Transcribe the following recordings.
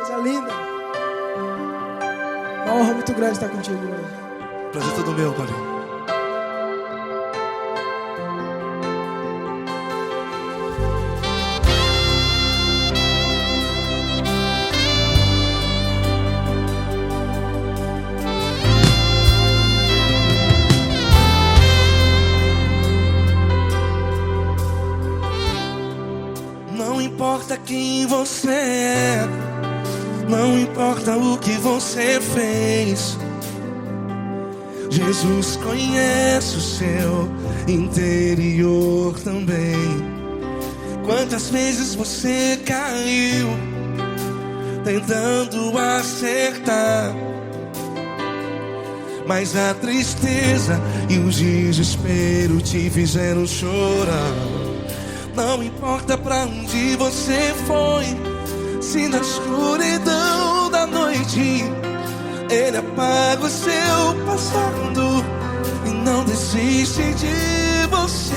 Coisa linda. Uma honra muito grande estar contigo hoje. Prazer todo meu, Paulinho. Não importa quem você é, não importa o que você fez, Jesus conhece o seu interior também. Quantas vezes você caiu tentando acertar, mas a tristeza e o desespero te fizeram chorar. Não importa pra onde você foi, se na escuridão da noite Ele apaga o seu passado e não desiste de você.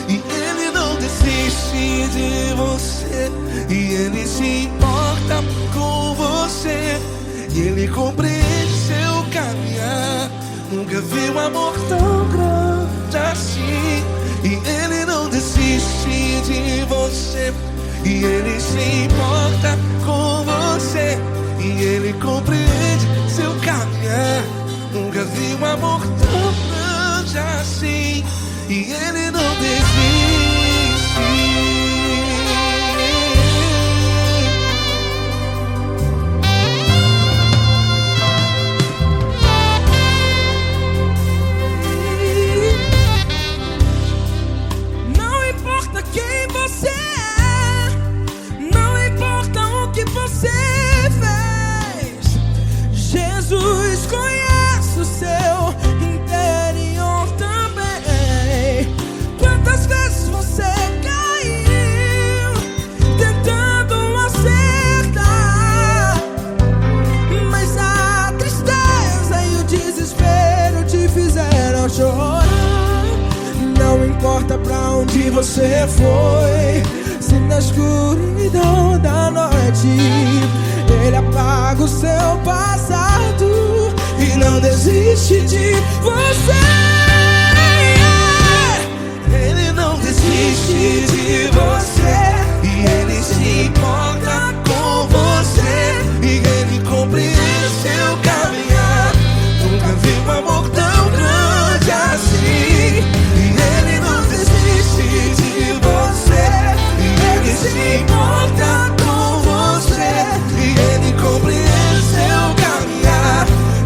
E Ele não desiste de você, e Ele se importa com você, e Ele compreende seu caminhar. Nunca vi um amor tão grande assim. E Ele não desiste de você, e Ele se importa com você, e Ele compreende seu caminhar. Nunca vi um amor tão grande assim. E Ele não desiste. Jesus conhece o seu interior também. Quantas vezes você caiu tentando acertar, mas a tristeza e o desespero te fizeram chorar. Não importa pra onde você foi, se na escuridão da noite Ele apaga o seu passado e não desiste de você. Ele não desiste de você, e Ele se importa com você, e Ele compreende seu caminhar. Nunca vi um amor tão grande assim. E Ele não desiste de você, e Ele se importa com você, e Ele compreende seu caminhar.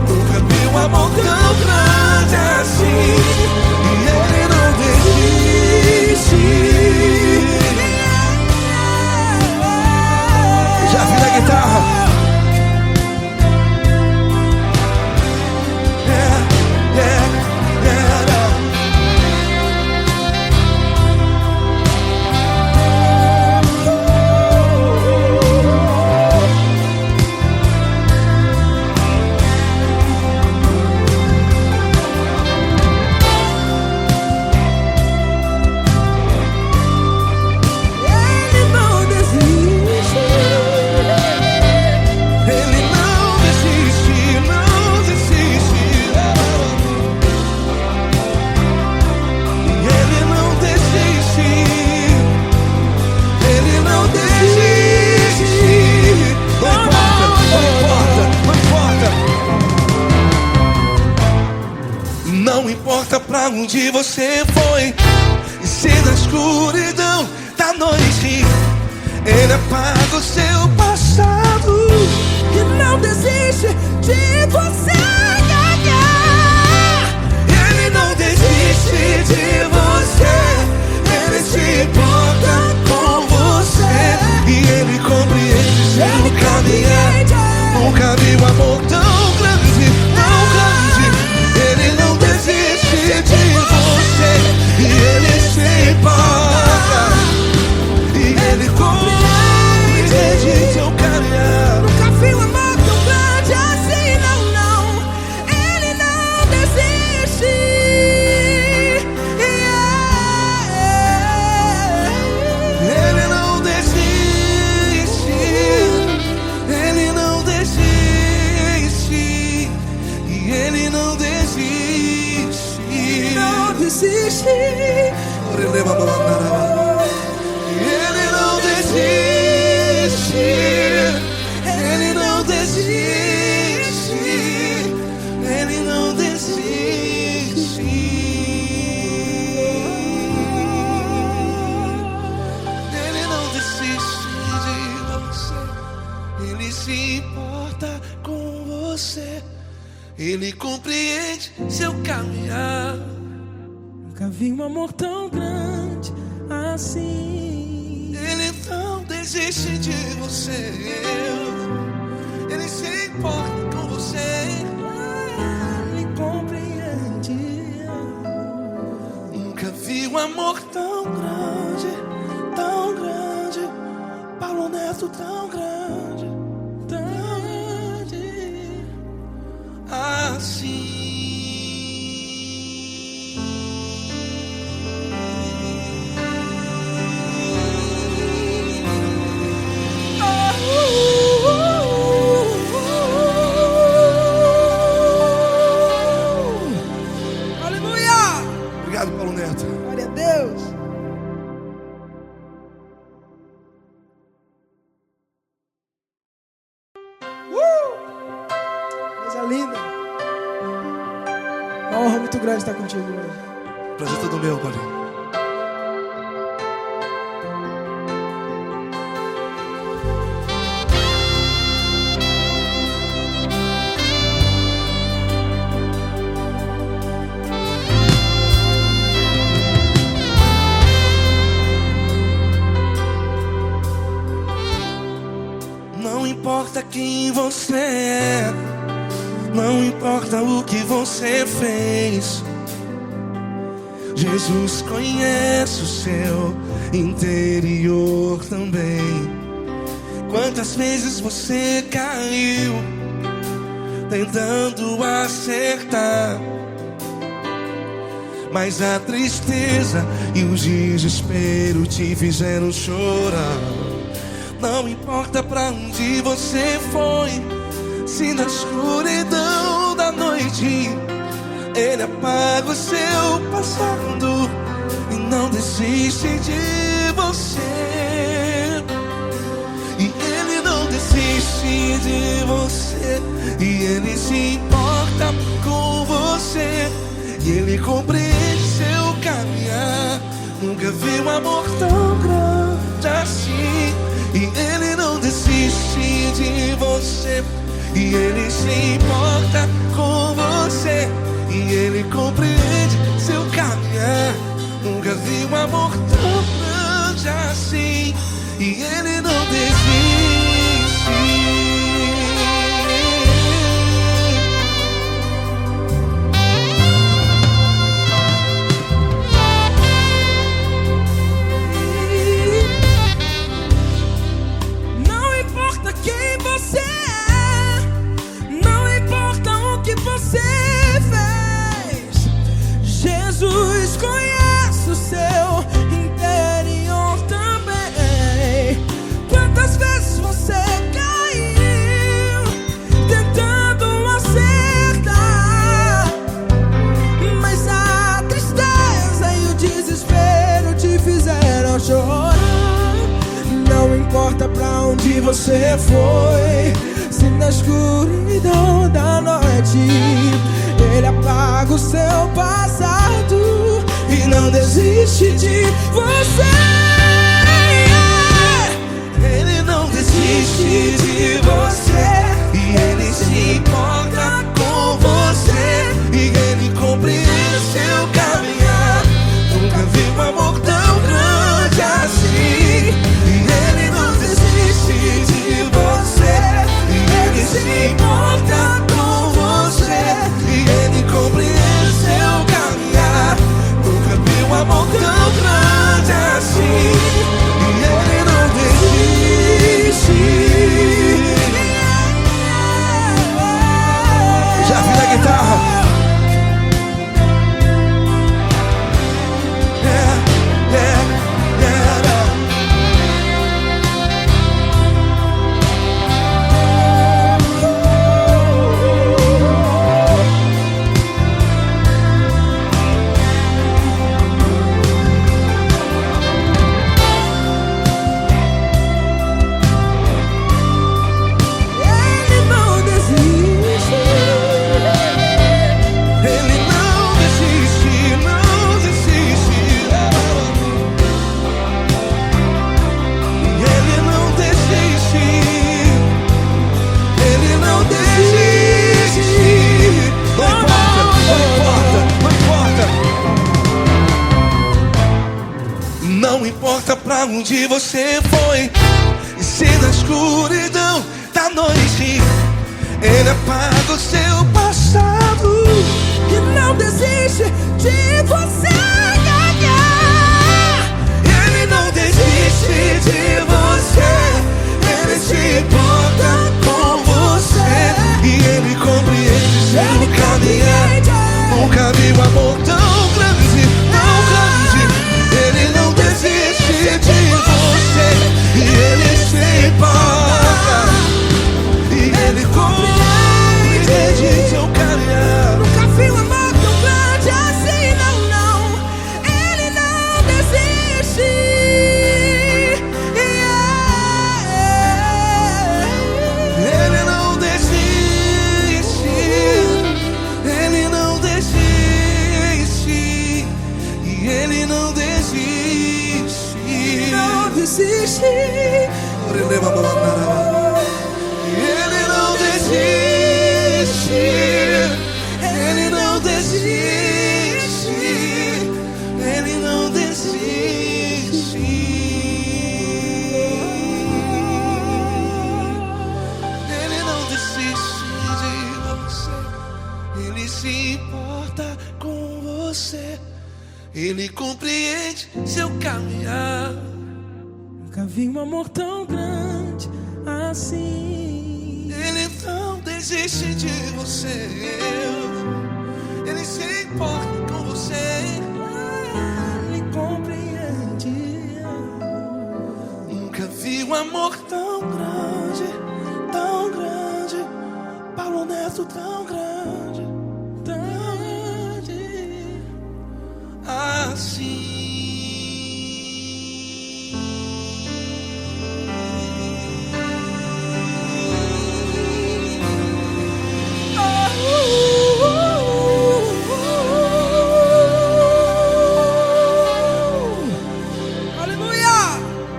Nunca vi um amor tão grande assim. E Ele não desiste. Já vi na guitarra. Não importa pra onde você foi, e se na escuridão da noite Ele apaga o seu passado E não desiste de você. Ele não desiste de você, Ele se importa com você, e Ele compreende seu caminhar. Nunca vi um amor tão grande, tão grande. Ele não desiste de você, e Ele se importa, e Ele compreende se importa com você. Ele compreende seu caminhar. Nunca vi um amor tão grande assim. Ele não desiste de você. Ele se importa com você. Ele compreende. Nunca vi um amor tão grande, tão grande. Paulo Neto tão grande, tão grande assim. Obrigado, Paulo Neto. Glória a Deus. Coisa linda. Uma honra muito grande estar contigo hoje. Prazer todo meu, Paulinho. Não importa quem você é, não importa o que você fez, Jesus conhece o seu interior também. Quantas vezes você caiu tentando acertar, mas a tristeza e o desespero te fizeram chorar. Não importa pra onde você foi, se na escuridão da noite Ele apaga o seu passado e não desiste de você. E Ele não desiste de você, e Ele se importa com você, e Ele compreende seu caminhar. Nunca vi um amor tão grande assim. E Ele não desiste de você, e Ele se importa com você, e Ele compreende seu caminhar. Nunca vi um amor tão grande assim. E Ele não desiste. Jesus conhece o seu interior também. Quantas vezes você caiu tentando acertar, mas a tristeza e o desespero te fizeram chorar. Não importa pra onde você foi, se na escuridão da noite Ele apaga o seu passado e não desiste de você. Ele não desiste de você, e Ele se importa com você, e Ele compreende seu caminhar. Nunca vi um amor tão grande assim. E Ele não desiste de você, e Ele se importa com você, e Ele compreende seu caminhar. Nunca vi um amor tão grande assim. onde você foi. E se na escuridão da noite Ele apaga o seu passado e não desiste de você. Ele não desiste de você. Ele se importa com você. E Ele compreende seu caminhar. Nunca vi um amor tão grande, tão grande. Ele não desiste de você. E Ele se importa. E Ele compreende seu caminhar. Nunca vi um amor tão grande assim, não, não. Ele não desiste. Ele não desiste. Ele não desiste. E Ele não desiste. Não desiste. Ele não desiste. Ele não desiste. Ele não desiste. Ele não desiste de você. Ele se importa com você. Ele compreende seu caminhar. Nunca vi um amor tão grande assim. Ele não desiste de você. Ele se importa com você. Ele compreende. Nunca vi um amor tão grande, tão grande. Paulo Neto tão grande, tão grande assim.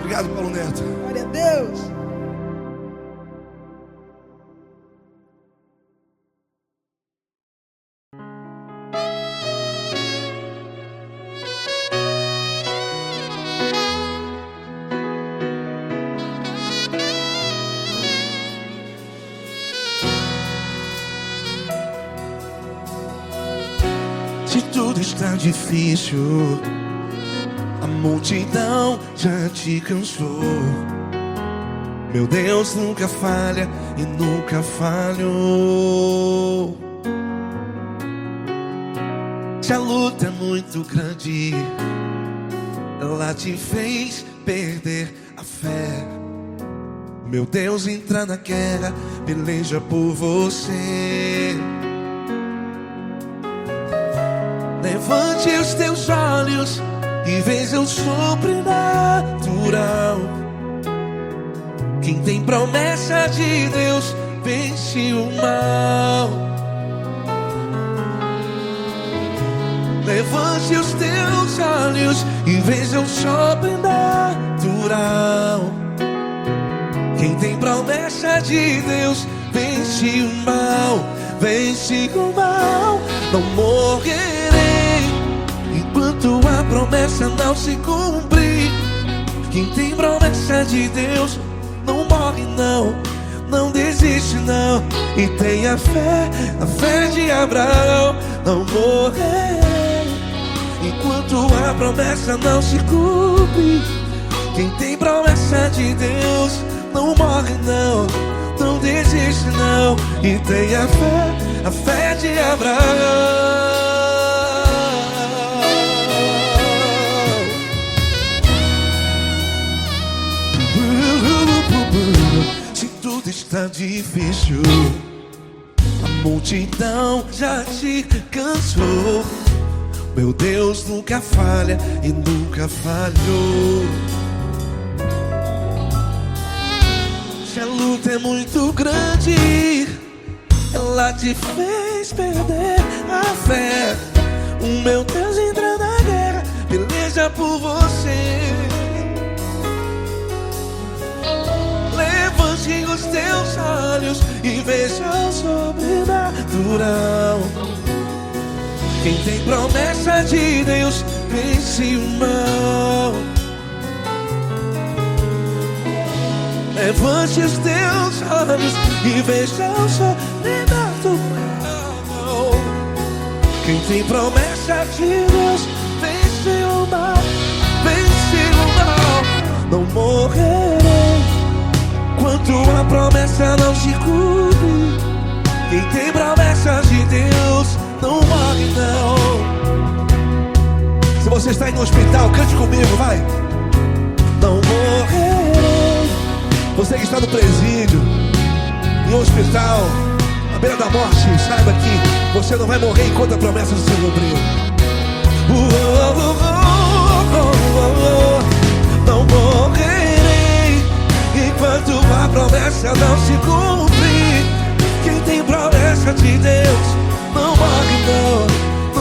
Obrigado, Paulo Neto. Glória a Deus. Se tudo está difícil, a multidão já te cansou. Meu Deus nunca falha e nunca falhou. Se a luta é muito grande, ela te fez perder a fé. Meu Deus entra na guerra, peleja por você. Levante os teus olhos e veja o sobrenatural. Quem tem promessa de Deus vence o mal. Levante os teus olhos e veja o sobrenatural. Quem tem promessa de Deus vence o mal. Vence o mal. Não morrerei enquanto a promessa não se cumprir. Quem tem promessa de Deus não morre não, não desiste não. E tenha fé, a fé de Abraão. Não morrerei enquanto a promessa não se cumpre. Quem tem promessa de Deus não morre não, não desiste não. E tenha fé, a fé de Abraão. Se tudo está difícil, a multidão já te cansou. Meu Deus nunca falha e nunca falhou. Se a luta é muito grande, ela te fez perder a fé. O meu Deus entra na guerra, peleja por você. Levante os teus olhos e veja o sobrenatural. Quem tem promessa de Deus vence o mal. Levante os teus olhos e veja o sofrimento. Quem tem promessa de Deus vence o mal, vence o mal. Não morrerei enquanto a promessa não se cumpre. Quem tem promessa de Deus não morre não. Se você está no hospital, cante comigo, vai. Não morrerei. Você que está no presídio, em um hospital, à beira da morte, saiba que você não vai morrer enquanto a promessa não se cumprir. Não morrerei enquanto a promessa não se cumprir. Quem tem promessa de Deus não morre não.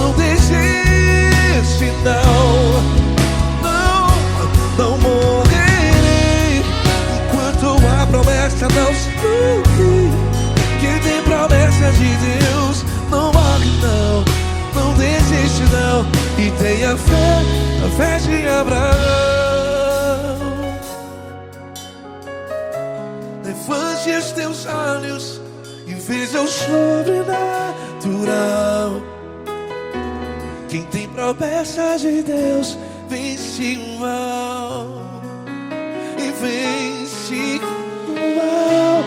Não desiste não. Não morrerei enquanto a promessa não se cumprir. Quem tem promessa de Deus não morre não. Não desiste não. E tenha fé, a fé de Abraão. Levante os teus olhos e veja o sobrenatural. Quem tem promessa de Deus vence o mal. E vence o mal.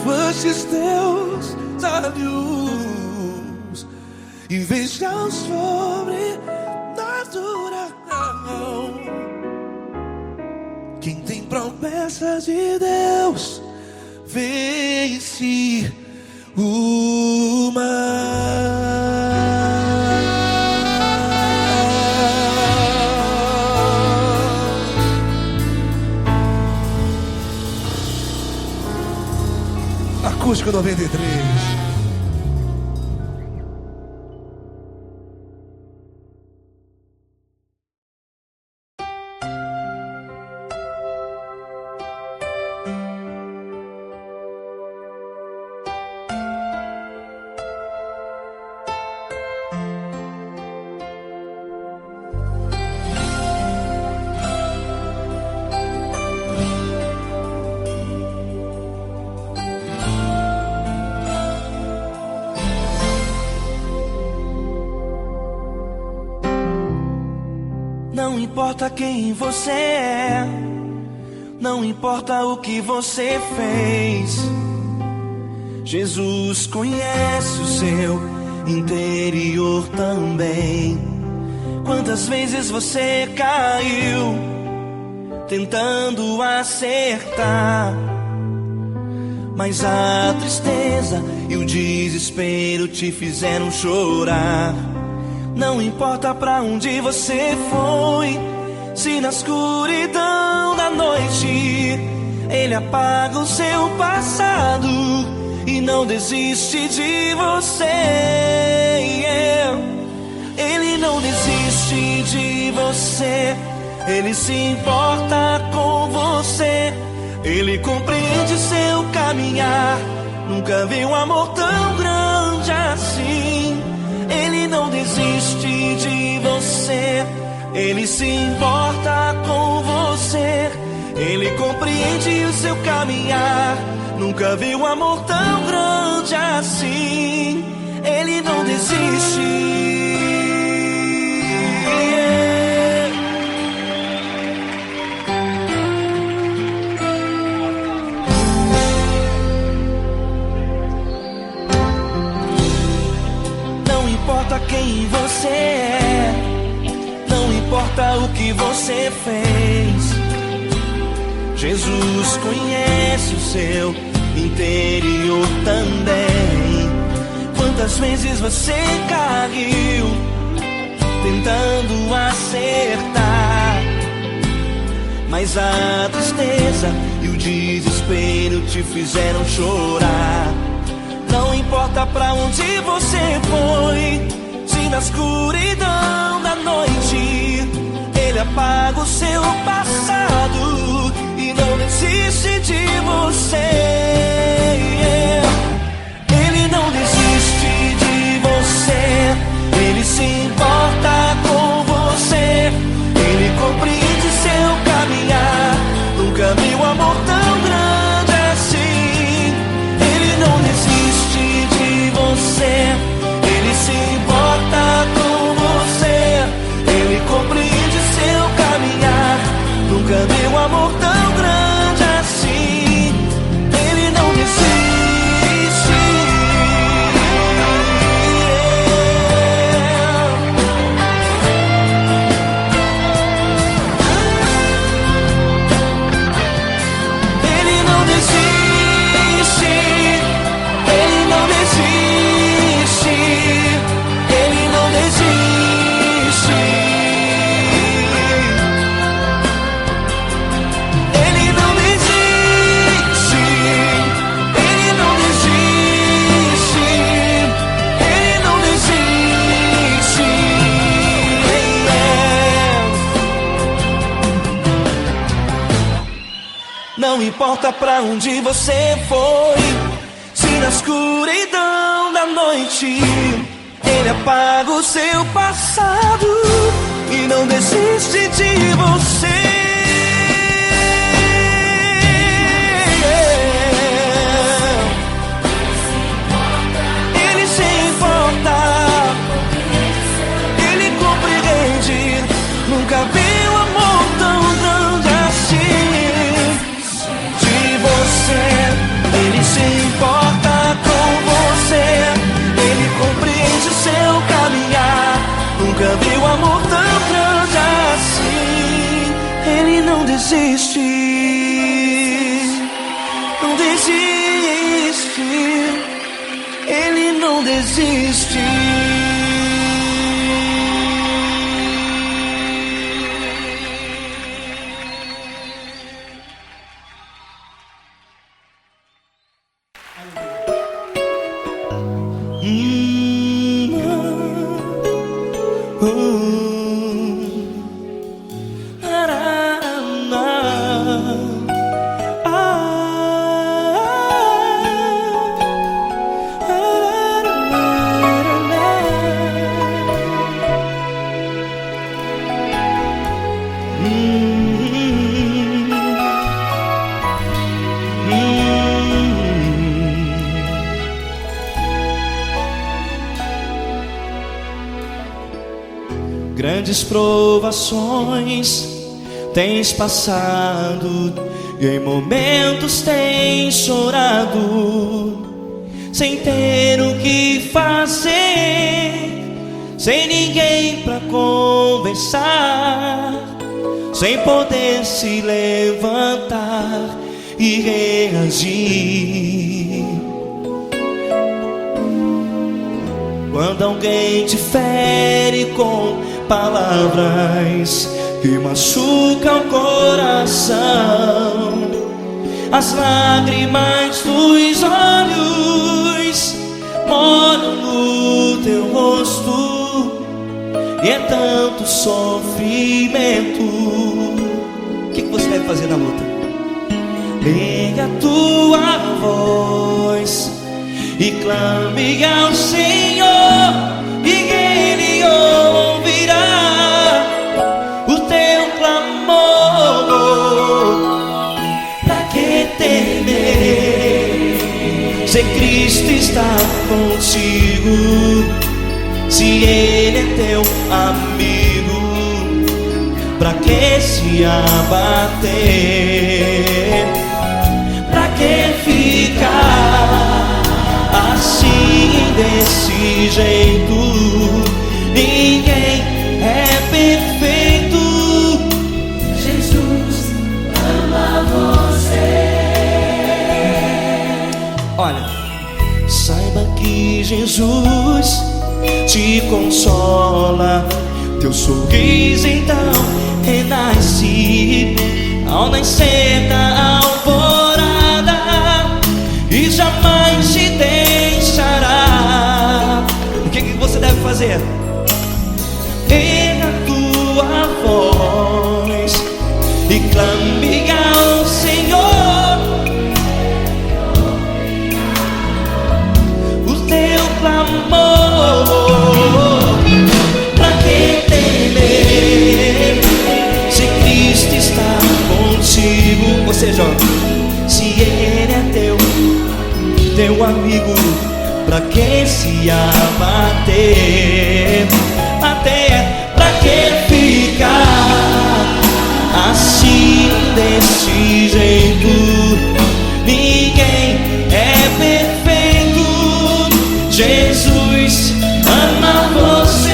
Levante os teus olhos e veja o sobrenatural. Quem tem promessa de Deus vence o mal. Acústico 93. Não importa quem você é, não importa o que você fez, Jesus conhece o seu interior também. Quantas vezes você caiu tentando acertar, mas a tristeza e o desespero te fizeram chorar. Não importa pra onde você foi, se na escuridão da noite Ele apaga o seu passado e não desiste de você. Ele não desiste de você, Ele se importa com você. Ele compreende seu caminhar, nunca vi um amor tão grande assim. Ele não desiste de você, Ele se importa com você. Ele compreende o seu caminhar, nunca vi um amor tão grande assim. Ele não desiste. Não importa quem você é, não importa o que você fez, Jesus conhece o seu interior também. Quantas vezes você caiu tentando acertar, mas a tristeza e o desespero te fizeram chorar. Não importa pra onde você foi, se na escuridão da noite Ele apaga o seu passado e não desiste de você. Ele não desiste de você, Ele se importa com você. Ele compreende seu caminhar, nunca vi um amor tão grande Não importa pra onde você foi, se na escuridão da noite Ele apaga o seu passado e não desiste de você. Ele se importa, Ele compreende. Nunca vi um amor tão grande assim de você. Ele se importa com você, Ele compreende o seu caminhar. Nunca vi um amor tão grande assim. Ele não desiste, não desiste. Ele não desiste. Grandes provações tens passado e em momentos tens chorado, sem ter o que fazer, sem ninguém pra conversar, sem poder se levantar e reagir. Quando alguém te fere com palavras que machucam o coração, as lágrimas dos olhos molham no teu rosto e é tanto sofrimento. O que você deve fazer na luta? Pega a tua voz e clame ao Senhor, e Ele ouvirá o teu clamor. Pra que temer, se Cristo está contigo, se Ele é teu amigo? Pra que se abater? Pra que ficar assim, desse jeito? Ninguém é perfeito. Jesus ama você. Olha, saiba que Jesus te consola. Teu sorriso então renasce ao nascer da alvorada e jamais te deixará. O que você deve fazer? Erga a tua voz e clame ao Senhor, o teu clamor. Pra que temer, se Cristo está contigo? Ou seja, se Ele é teu amigo, pra que se abater? Até pra que ficar assim, desse jeito? Ninguém é perfeito. Jesus ama você.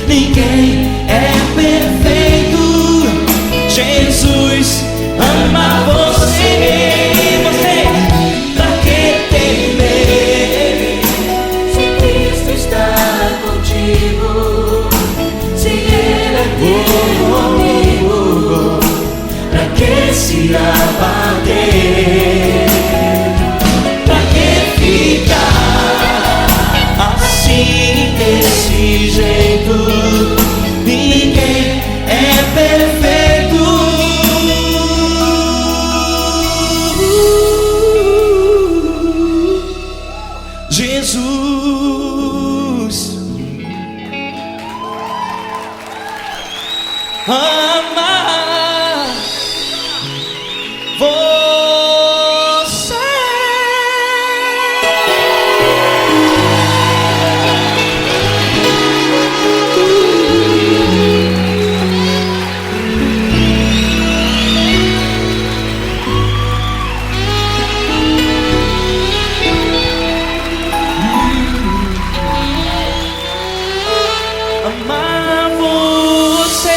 Ninguém é perfeito. Jesus ama você. Você, pra que temer, se Cristo comigo. Se Ele é teu amigo, pra que se abater? Pra que ficar assim, desse jeito? Ninguém é perfeito. Jesus, amar você. Amar você.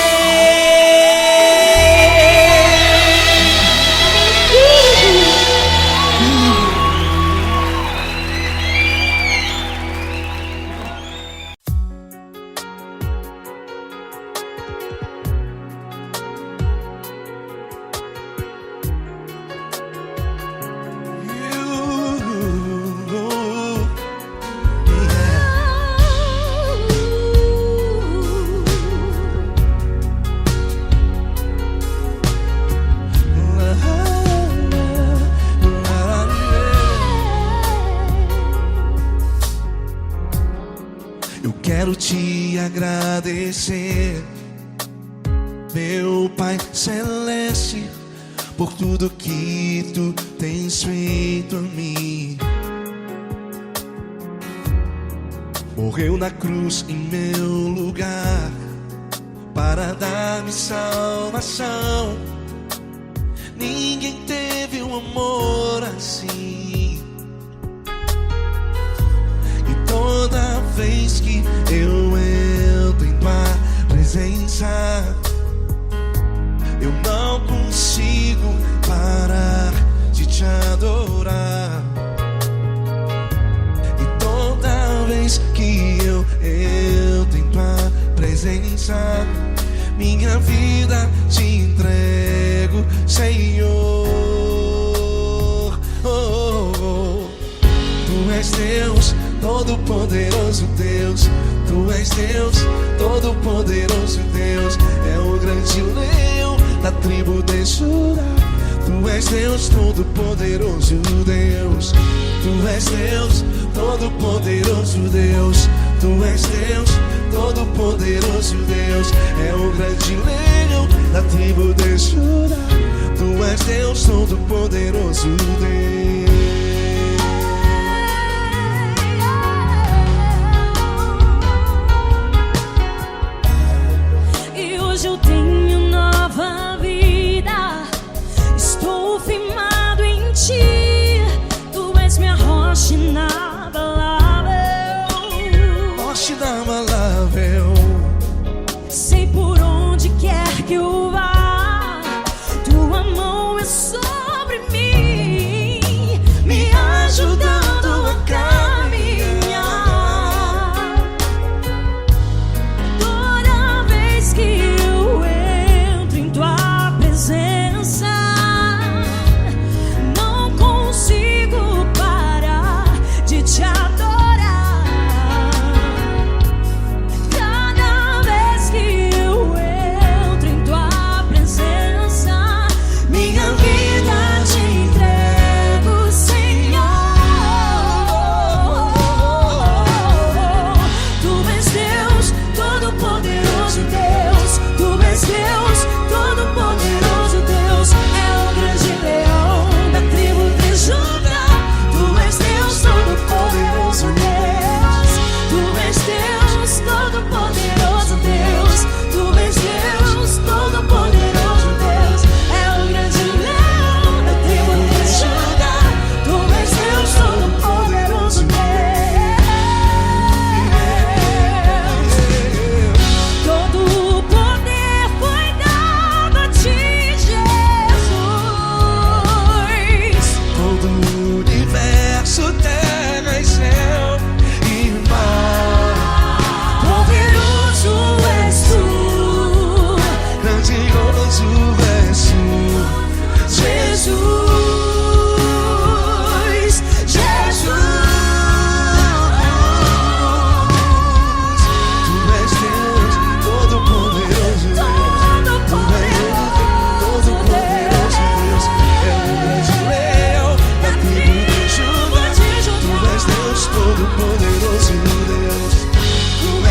Eu quero te agradecer, meu Pai Celeste, por tudo que tu tens feito a mim. Morreu na cruz em meu lugar para dar-me salvação. Ninguém teve um amor assim. E toda vez que eu entro em tua presença, eu não consigo parar de te adorar. E toda vez que eu entro em tua presença, minha vida te entrego, Senhor. Oh, oh, oh. Tu és Deus, Todo-Poderoso Deus. Tu és Deus, Todo-Poderoso Deus. É o grande leão da tribo de Judá. Tu és Deus, Todo-Poderoso Deus. Tu és Deus, Todo-Poderoso Deus. Tu és Deus, Todo-Poderoso Deus. É o grande leão da tribo de Judá. Tu és Deus, Todo-Poderoso Deus. E hoje eu tenho nova vida. Estou firmado em ti. Tu és minha rocha inabalável. Rocha inabalável. Sei por onde quer que eu vá, tua mão é sobre mim.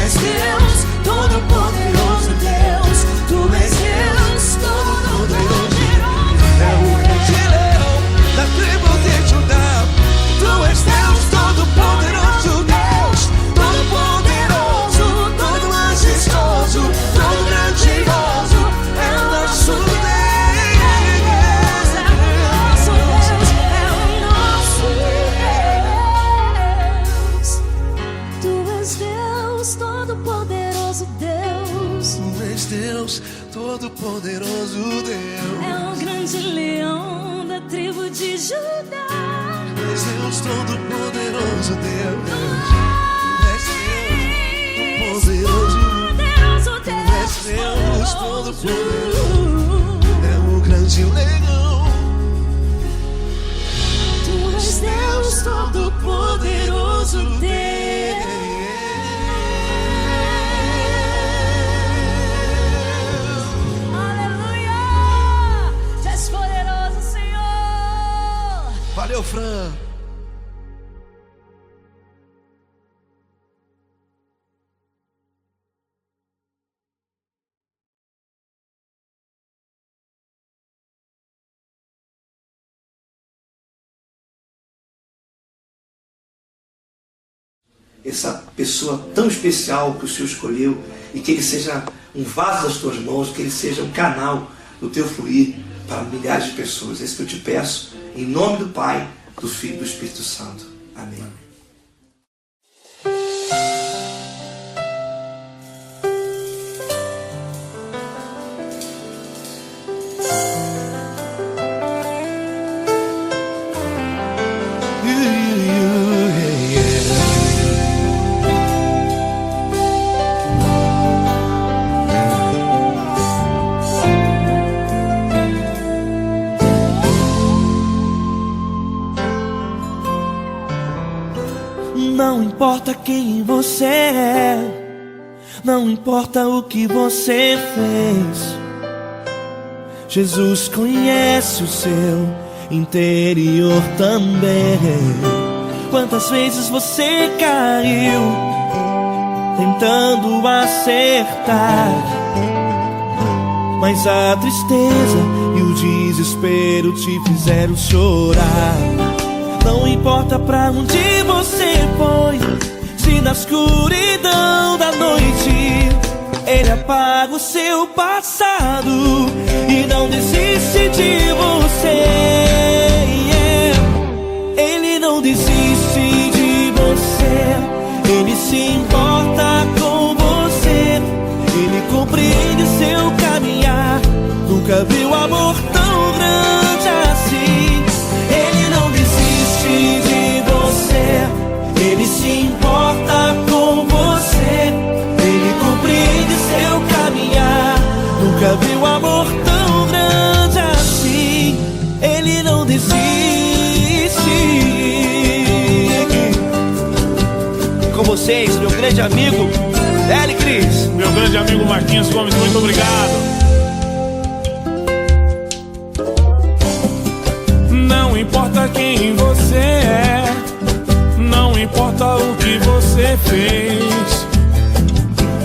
és Deus, todo-poderoso Deus. Tu és Deus, todo-poderoso. É o grande leão da tribo de Judá. Tu és Deus, todo-poderoso Deus, todo-poderoso, todo majestoso, todo grandioso. É o nosso Deus. Deus, todo-poderoso Deus. É o grande leão da tribo de Judá. És Deus, todo-poderoso Deus. És Deus, todo-poderoso. És Deus, todo-poderoso. É o grande leão. Tu és Deus, todo-poderoso Deus. Valeu, Fran. Essa pessoa tão especial que o Senhor escolheu, e que ele seja um vaso das tuas mãos, que ele seja um canal do teu fluir para milhares de pessoas. É isso que eu te peço, em nome do Pai, do Filho e do Espírito Santo. Amém. Não importa quem você é, não importa o que você fez, Jesus conhece o seu interior também. Quantas vezes você caiu tentando acertar, mas a tristeza e o desespero te fizeram chorar. Não importa pra onde você foi, se na escuridão da noite Ele apaga o seu passado e não desiste de você. Ele não desiste de você, Ele se importa com você, Ele compreende seu caminhar. Nunca viu amor tão grande assim. Ele não desiste de você, Ele se importa com você, Ele compreende seu caminhar. Nunca viu amor tão grande assim. Ele não desiste. Com vocês, meu grande amigo L. Cris. Meu grande amigo Marquinhos Gomes, muito obrigado. Não importa quem você é, não importa o que você fez,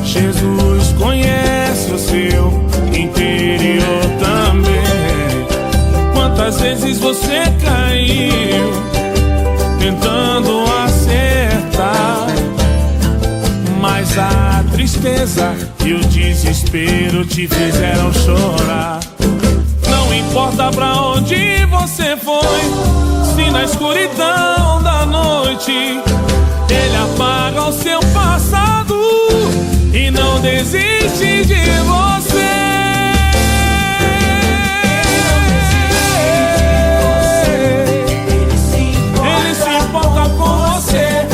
Jesus conhece o seu interior também. Quantas vezes você caiu tentando acertar, mas a tristeza e o desespero te fizeram chorar. Não importa pra onde você foi, se na escuridão da noite Ele apaga o seu passado e não desiste de você. Ele se importa com você,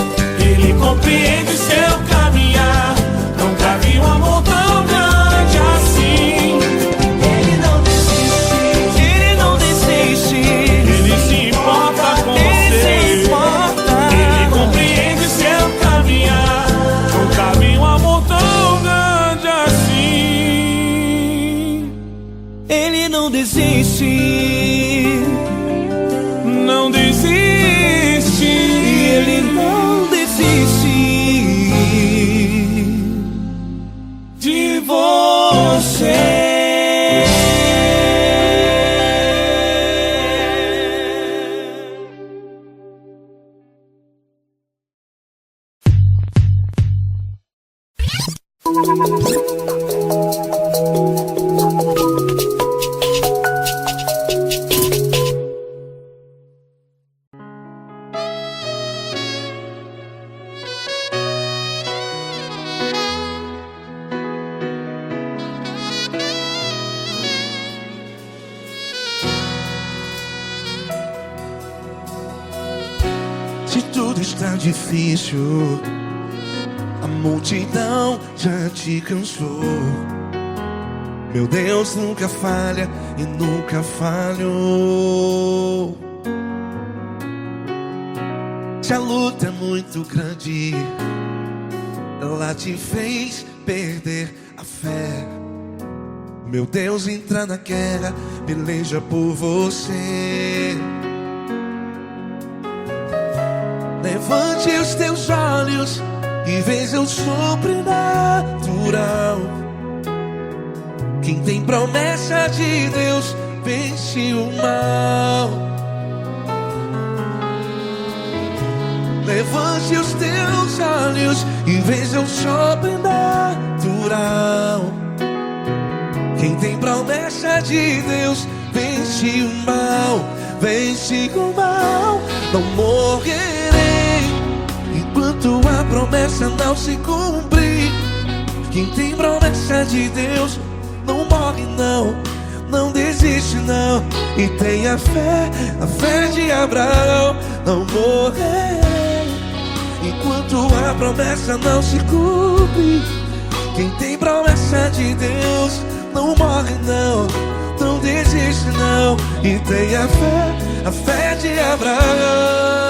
Ele compreende seu caminhar. Nunca vi um amor tão grande assim. Ele não desiste, Ele não desiste. Ele se importa com você, Ele compreende seu caminhar. Nunca vi um amor tão grande assim. Ele não desiste, não desiste. Ele não desiste. Se tudo está difícil, a multidão já te cansou. Meu Deus nunca falha e nunca falhou. Se a luta é muito grande, ela te fez perder a fé. Meu Deus entra na guerra, peleja por você. Levante os teus olhos e veja o sobrenatural. Quem tem promessa de Deus vence o mal. Levante os teus olhos e veja o sobrenatural. Quem tem promessa de Deus vence o mal. Vence o mal. Não morrerei enquanto a promessa não se cumprir. Quem tem promessa de Deus não morre não, não desiste não. E tenha fé, a fé de Abraão. Não morrerei enquanto a promessa não se cumpre. Quem tem promessa de Deus não morre não, não desiste não. E tenha fé, a fé de Abraão.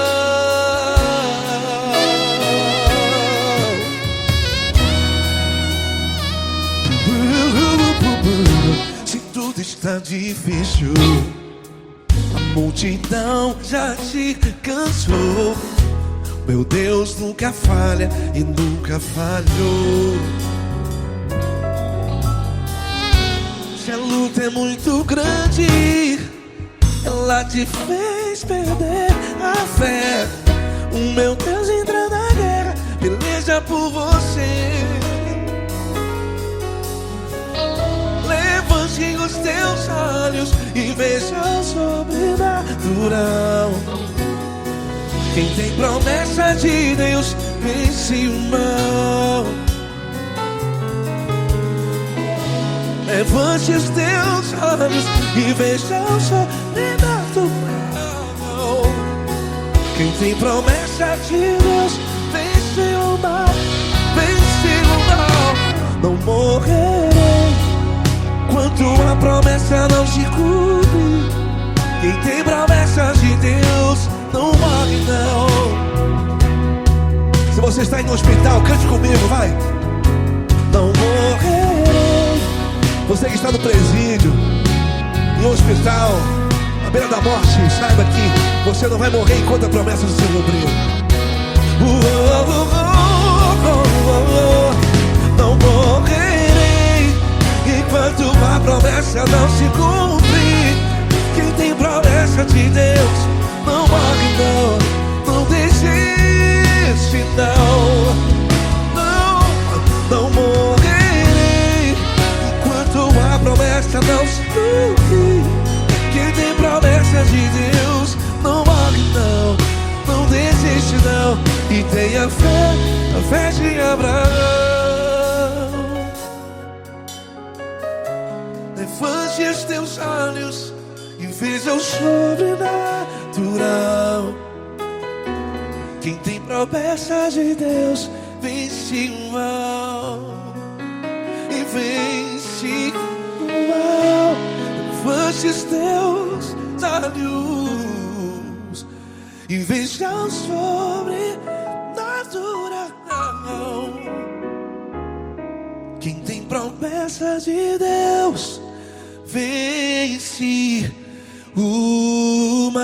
Se tudo está difícil, a multidão já te cansou. Meu Deus nunca falha e nunca falhou. Se a luta é muito grande, ela te fez perder a fé. O meu Deus entra na guerra, peleja por você. Levante os teus olhos e veja o sobrenatural. Quem tem promessa de Deus vence o mal. Levante os teus olhos e veja o sobrenatural. Quem tem promessa de Deus vence o mal. Vence o mal. Não morrerei enquanto a promessa não se cumpre. Quem tem promessa de Deus não morre não. Se você está no hospital, cante comigo, vai. Não morrerei. Você que está no presídio, em um hospital, à beira da morte, saiba que você não vai morrer enquanto a promessa não se cumprir. Não morrerei enquanto a promessa não se cumprir. Quem tem promessa de Deus não morre não, não desiste não. Não morrerei enquanto a promessa não se cumprir. Quem tem promessa de Deus não morre não, não desiste não. E tenha fé, a fé de Abraão. Levante os teus olhos e veja o sobrenatural. Quem tem promessa de Deus vence o mal. E vence o mal. Levante os teus olhos e veja o sobrenatural. Quem tem promessa de Deus vence o mal.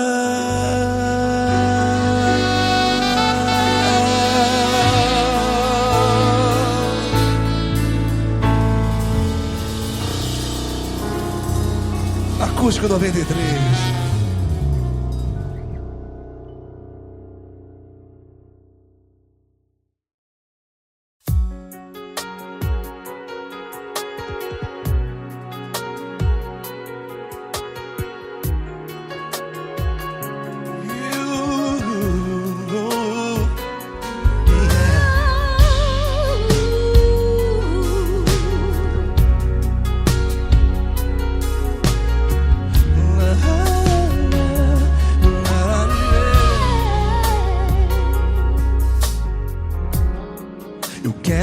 Acústico 93.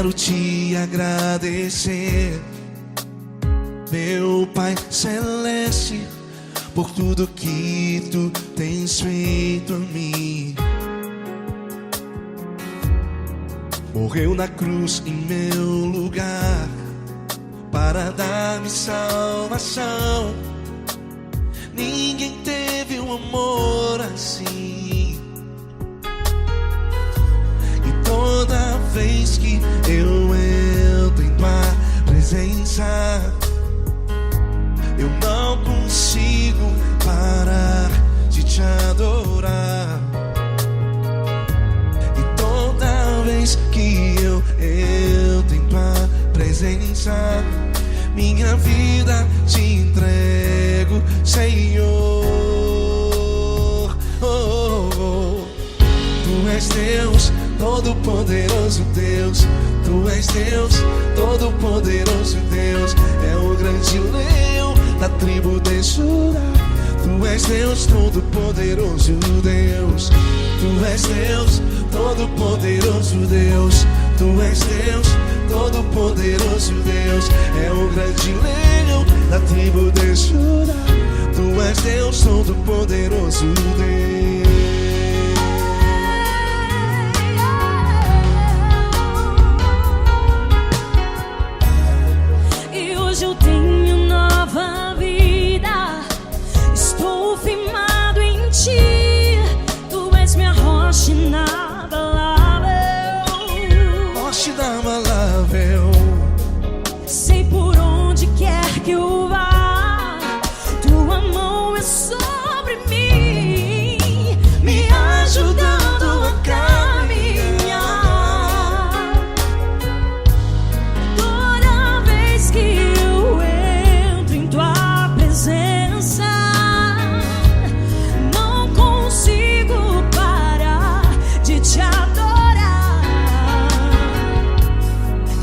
quero te agradecer, meu Pai Celeste, por tudo que tu tens feito a mim. Morreu na cruz em meu lugar para dar-me salvação. Ninguém teve um amor assim. E toda vez que eu entro em tua presença, eu não consigo parar de te adorar. E toda vez que eu entro em tua presença, minha vida te entrego, Senhor. Tu és Deus, Todo-Poderoso Deus. Tu és Deus, Todo-Poderoso Deus. É o grande leão da tribo de Judá. Tu és Deus, Todo-Poderoso Deus. Tu és Deus, Todo-Poderoso Deus. Tu és Deus, Todo-Poderoso Deus. É o grande leão da tribo de Judá. Tu és Deus, Todo-Poderoso Deus. E hoje eu tenho nova vida. Estou firmado em ti. Tu és minha rocha inabalável. Rocha inabalável. Sei por onde quer que eu vá, tua mão é sobre mim, me ajudando a caminhar. Toda vez que eu entro em tua presença, não consigo parar de te adorar.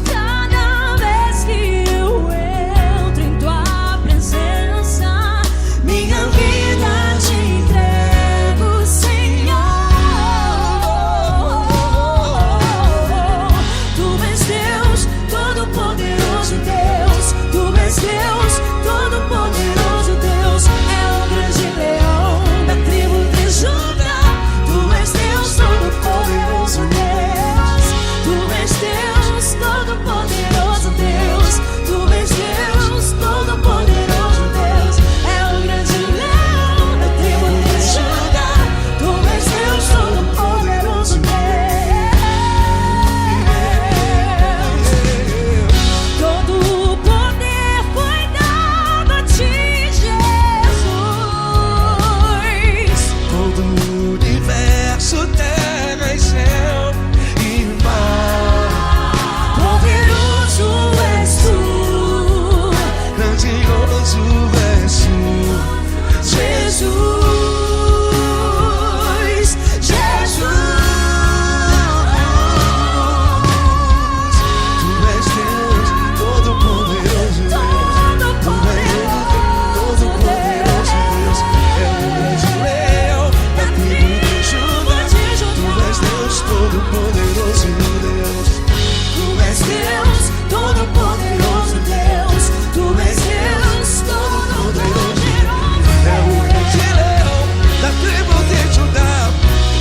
Cada vez que eu entro em tua presença, minha vida te entrego, Senhor. Tu és Deus, Todo-Poderoso Deus. Tu és Deus, Todo-Poderoso Deus. É o grande leão da tribo de Judá. Tu és Deus, Todo-Poderoso Deus. Tu és Deus, Todo-Poderoso Deus. Tu és Deus, Todo-Poderoso Deus. É o grande leão da tribo de Judá. Tu és Deus, Todo-Poderoso Deus. Todo o poder foi dado a ti, Jesus. Todo o universo, terra e céu e mar. Poderoso és tu, Grandioso és tu, Jesus. Jesus. Tu és Deus, Todo-Poderoso Deus. Tu és Deus, Todo-Poderoso Deus. É o grande leão da tribo de Judá. Tu és Deus, Todo-Poderoso Deus. Tu és Deus, Todo-Poderoso Deus. Tu és Deus, Todo-Poderoso. É o grande leão da tribo de Judá.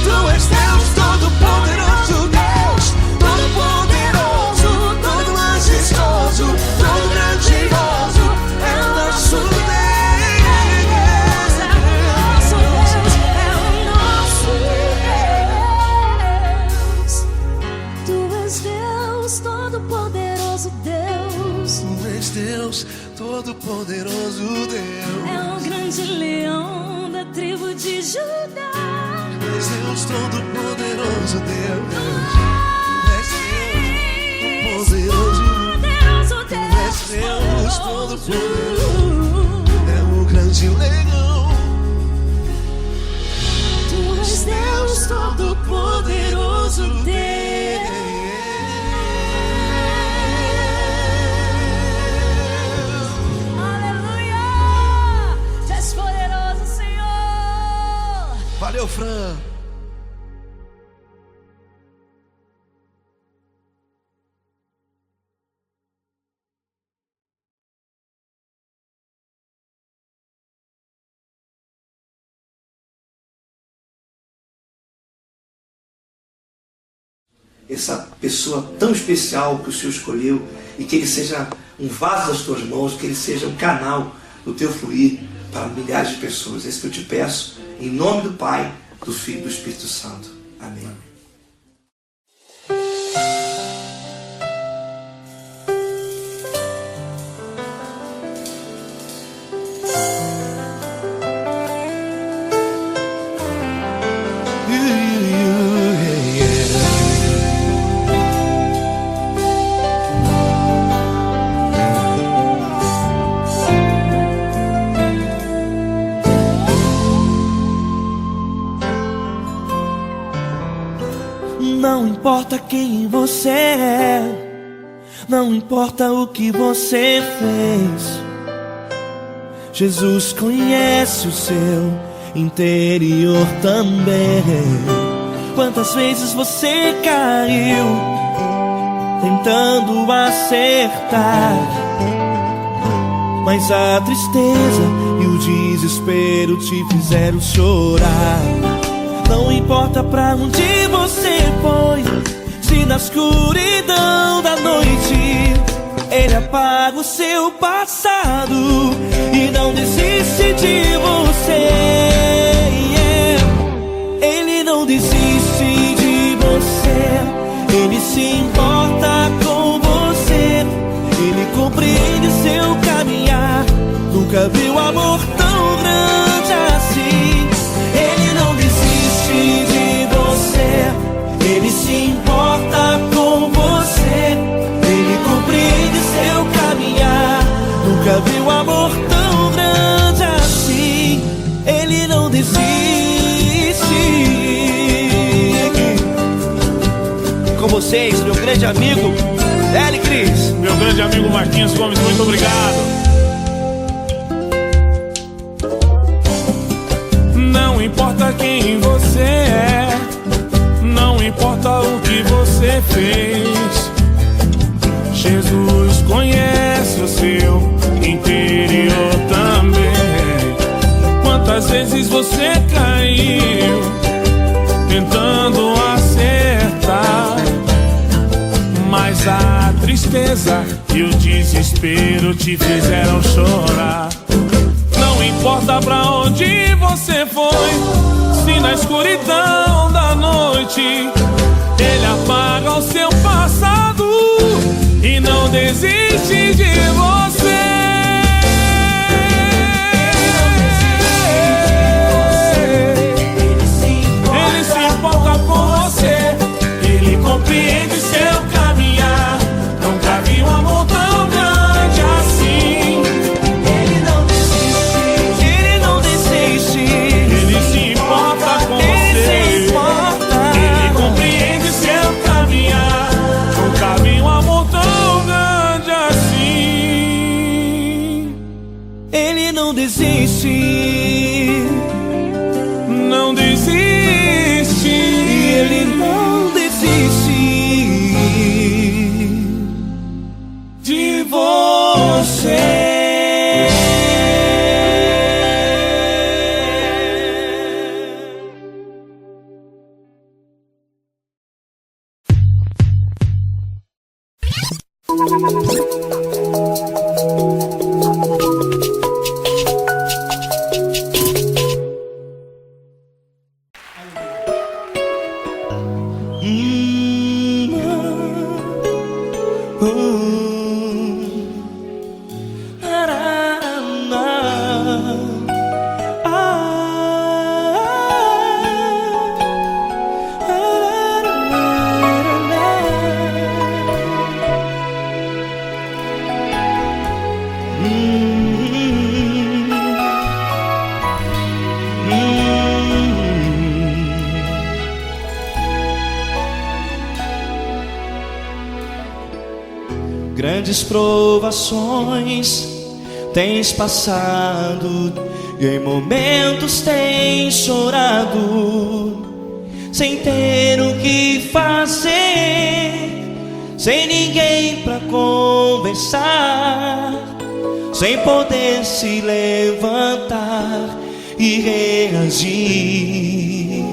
Tu és Deus, Todo-Poderoso Deus. Todo-Poderoso, todo majestoso, todo grandioso. É o nosso Deus. É o nosso Deus, é o nosso Deus. Tu és Deus, Todo-Poderoso Deus. Tu és Deus, Todo-Poderoso Deus. É o grande leão da tribo de Judá. Tu és Deus, Todo-Poderoso Deus. Tu és Deus, Todo-Poderoso. Poderoso Tu és Deus, Deus, Todo-Poderoso. É o grande leão. Tu és Deus, Todo-Poderoso Deus. Aleluia! Tu és poderoso, Senhor. Valeu, Fran. essa pessoa tão especial que o Senhor escolheu e que ele seja um vaso das tuas mãos, que ele seja um canal do teu fluir para milhares de pessoas. É isso que eu te peço, em nome do Pai, do Filho e do Espírito Santo. Amém. Não importa quem você é, não importa o que você fez, Jesus conhece o seu interior também. Quantas vezes você caiu tentando acertar, mas a tristeza e o desespero te fizeram chorar. Não importa pra onde você foi, se na escuridão da noite Ele apaga o seu passado e não desiste de você. Ele não desiste de você, Ele se importa com você, Ele compreende seu caminhar. Nunca viu amor tão grande assim. Ele não desiste de você, Ele se importa com você, Ele compreende seu caminhar. Nunca viu amor tão grande assim. Ele não desiste. Com vocês, meu grande amigo L. Cris. Meu grande amigo Marquinhos Gomes, muito obrigado. Não importa quem você é, não importa o que você fez, Jesus conhece o seu interior também. Quantas vezes você caiu tentando acertar, mas a tristeza e o desespero te fizeram chorar. Não importa pra onde você foi, se na escuridão da noite Ele apaga o seu passado e não desiste de você. Ele se importa com você, Ele compreende seu caminhar. Nunca vi um amor tão grande assim. Ele não desiste, Ele não desiste. Ele se importa com Ele você, se importa. Ele compreende seu caminhar. Nunca vi um amor tão grande assim. Ele não desiste, Não desiste. Ele não desiste De você. Grandes provações tens passado e em momentos tens chorado, sem ter o que fazer, sem ninguém pra conversar, sem poder se levantar e reagir.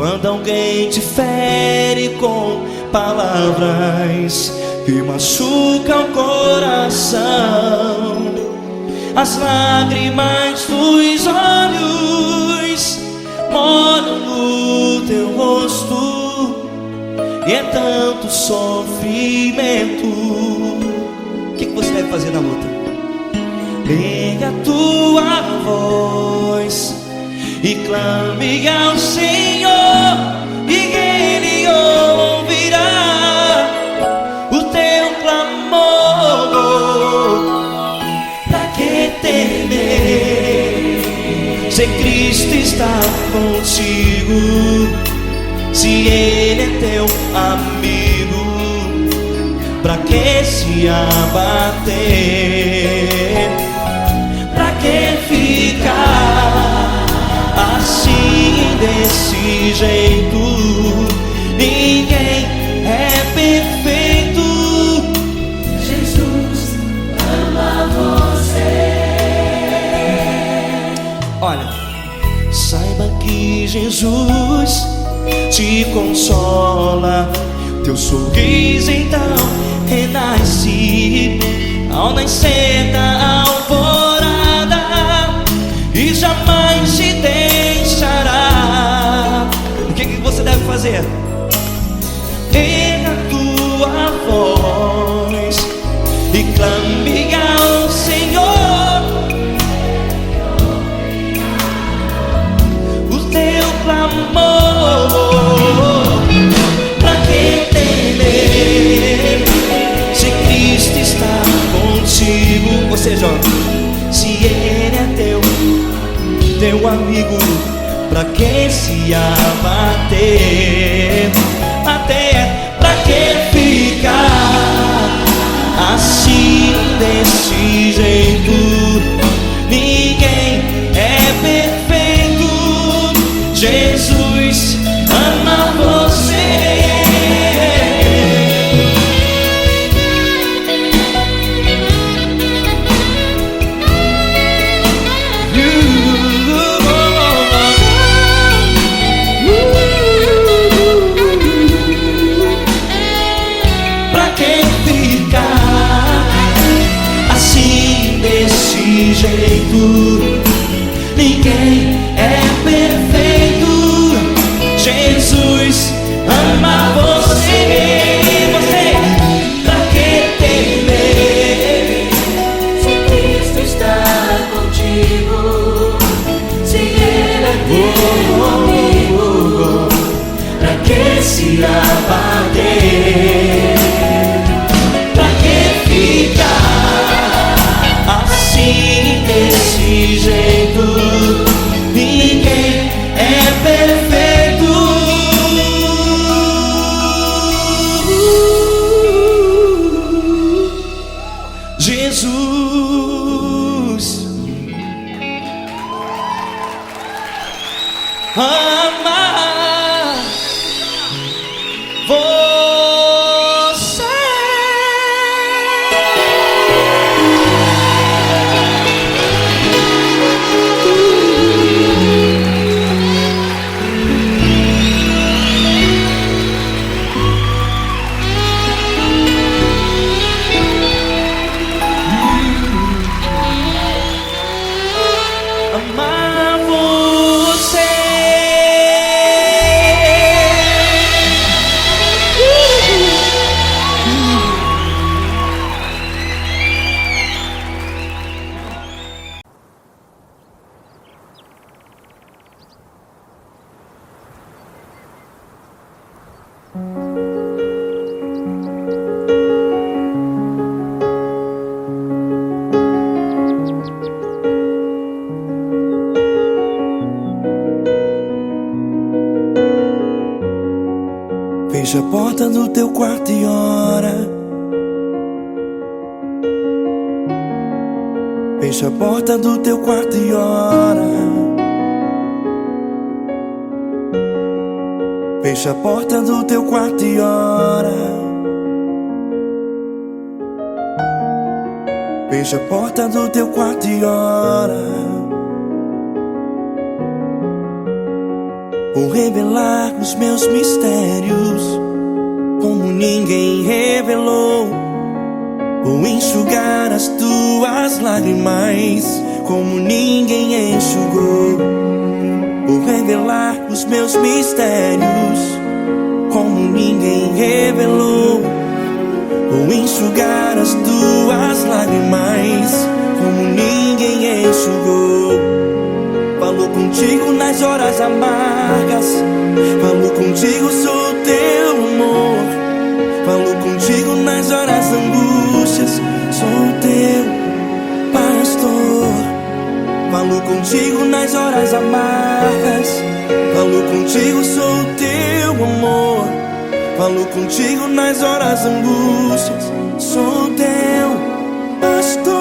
Quando alguém te fere com palavras que machucam o coração, as lágrimas dos olhos moram no teu rosto, e é tanto sofrimento. O que você deve fazer na luta? Pega a tua voz e clame ao Senhor, e Ele ouvirá o teu clamor. Pra que temer, se Cristo está contigo, se Ele é teu amigo? Pra que se abater? Pra que ficar assim, desse jeito? Ninguém é perfeito. Jesus ama você. Olha, saiba que Jesus te consola. Teu sorriso então renasce ao nascer da alvorada, e jamais te deixará. O que você deve fazer? Erga a tua voz e clame ao Senhor, o teu clamor. Pra que temer, se Cristo está contigo? Ou seja, se Ele é teu amigo, pra que se abater? Até pra que ficar assim, desse jeito? Ninguém é perfeito. Jesus ama você. Pra que ficar assim, desse jeito? Ninguém é perfeito. Jesus ama você. Pra que temer, Se Cristo está contigo, se Ele é teu amigo, pra que se abater? Pra que ficar assim, desse jeito? Ninguém é perfeito. Jesus ama você. Amar você. Fecha a porta do teu quarto e ora. Fecha a porta do teu quarto e ora. Fecha a porta do teu quarto e ora. Fecha a porta do teu quarto e ora. ou revelar os meus mistérios como ninguém revelou, ou enxugar as tuas lágrimas como ninguém enxugou, ou revelar os meus mistérios como ninguém revelou, ou enxugar as tuas lágrimas como ninguém enxugou. Falou contigo nas horas amargas, falou contigo, sou teu amor. Falou contigo nas horas angústias, sou teu pastor. Falou contigo nas horas amargas, falou contigo, sou teu amor. Falou contigo nas horas angústias, sou teu pastor.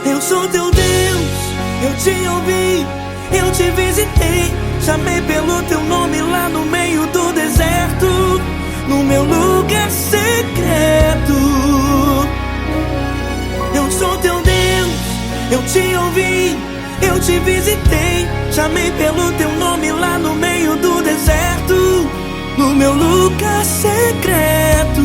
Eu sou teu Deus, eu te ouvi, eu te visitei, chamei pelo teu nome lá no meio do deserto, no meu lugar secreto. Eu sou teu Deus, eu te ouvi, eu te visitei, chamei pelo teu nome lá no meio do deserto, no meu lugar secreto.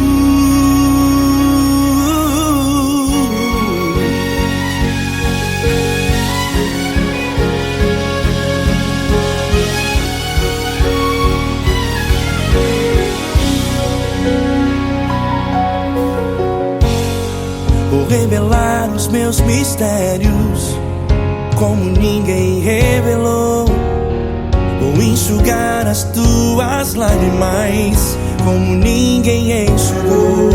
Vou revelar os meus mistérios como ninguém revelou, vou enxugar as tuas lágrimas como ninguém enxugou.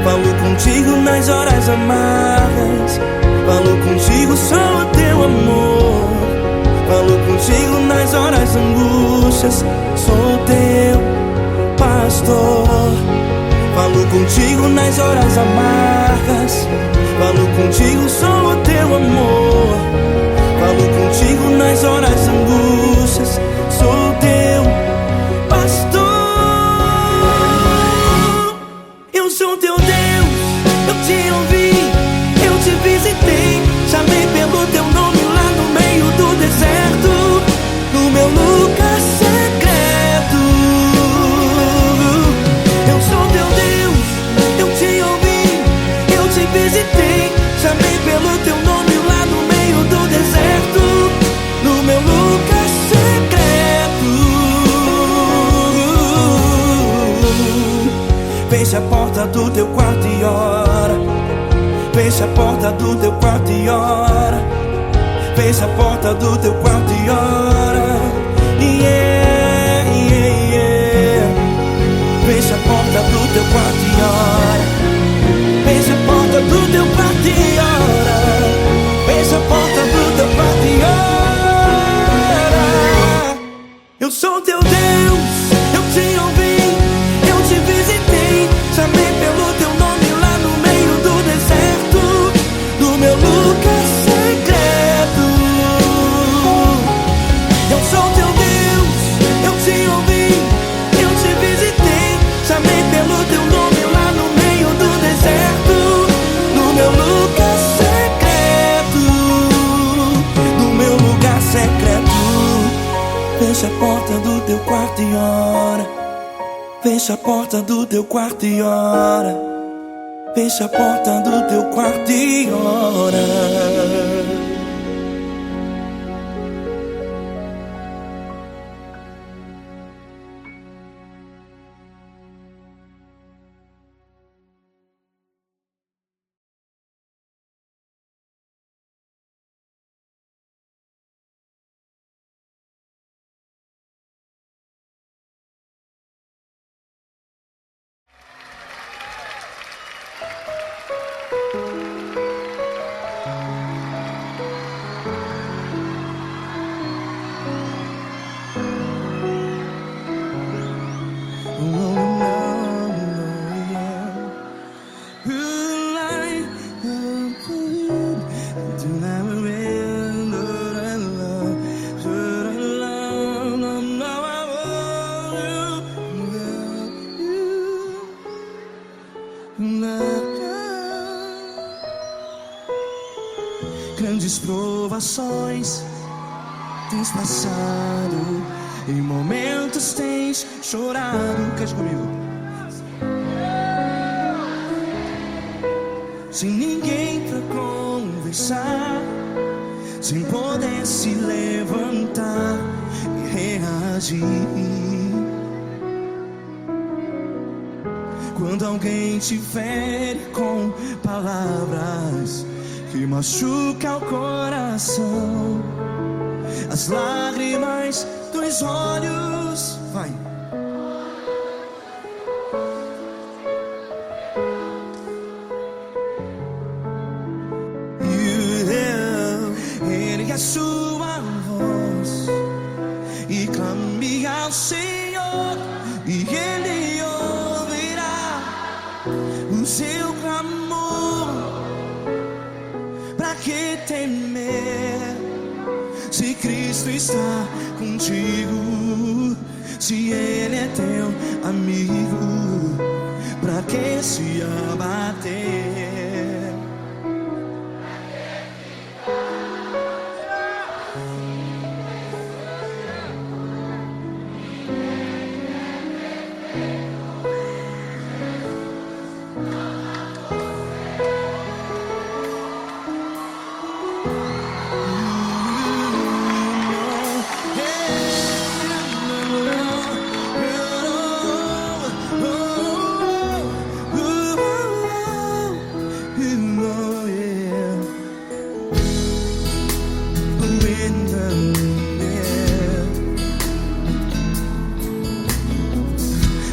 Falou contigo nas horas amargas, falou contigo, sou teu amor. Falou contigo nas horas angústias, sou teu pastor. Falou contigo nas horas amargas, falou contigo, sou teu amor. Falou contigo nas horas angústias, sou teu pastor. Eu sou teu Deus, eu te ouvi, eu te visitei, chamei pelo teu nome lá no meio do deserto, no meu lugar secreto. Eu sou teu Deus, eu te ouvi, eu te visitei, chamei pelo teu nome lá no meio do deserto, no meu lugar secreto. Fecha a porta do teu quarto e ora. Fecha a porta do teu quarto e ora. Fecha a porta do teu quarto e ora. Yeah, yeah, yeah. Fecha a porta do teu quarto e ora. Fecha a porta do teu quarto e ora. Fecha a porta do teu quarto e ora. Eu sou teu Deus, eu te ouvi, eu te visitei, chamei pelo teu nome lá no meio do deserto, no meu lugar secreto. Eu sou teu Deus, eu te ouvi, eu te visitei, chamei pelo teu nome lá no meio do deserto, no meu lugar secreto, no meu lugar secreto. Fecha a porta do teu quarto e ora. Fecha a porta do teu quarto e ora. Fecha a porta do teu quarto e ora. Grandes provações tens passado, em momentos tens chorado. Cante comigo. Sem ninguém pra conversar, sem poder se levantar e reagir. Quando alguém te fere com palavras que machucam o coração, as lágrimas dos olhos, vai. Ergue a sua voz e clame ao Senhor, e Ele ouvirá o seu clamor. Pra que temer, se Cristo está contigo? Se Ele é teu amigo, pra que se abater?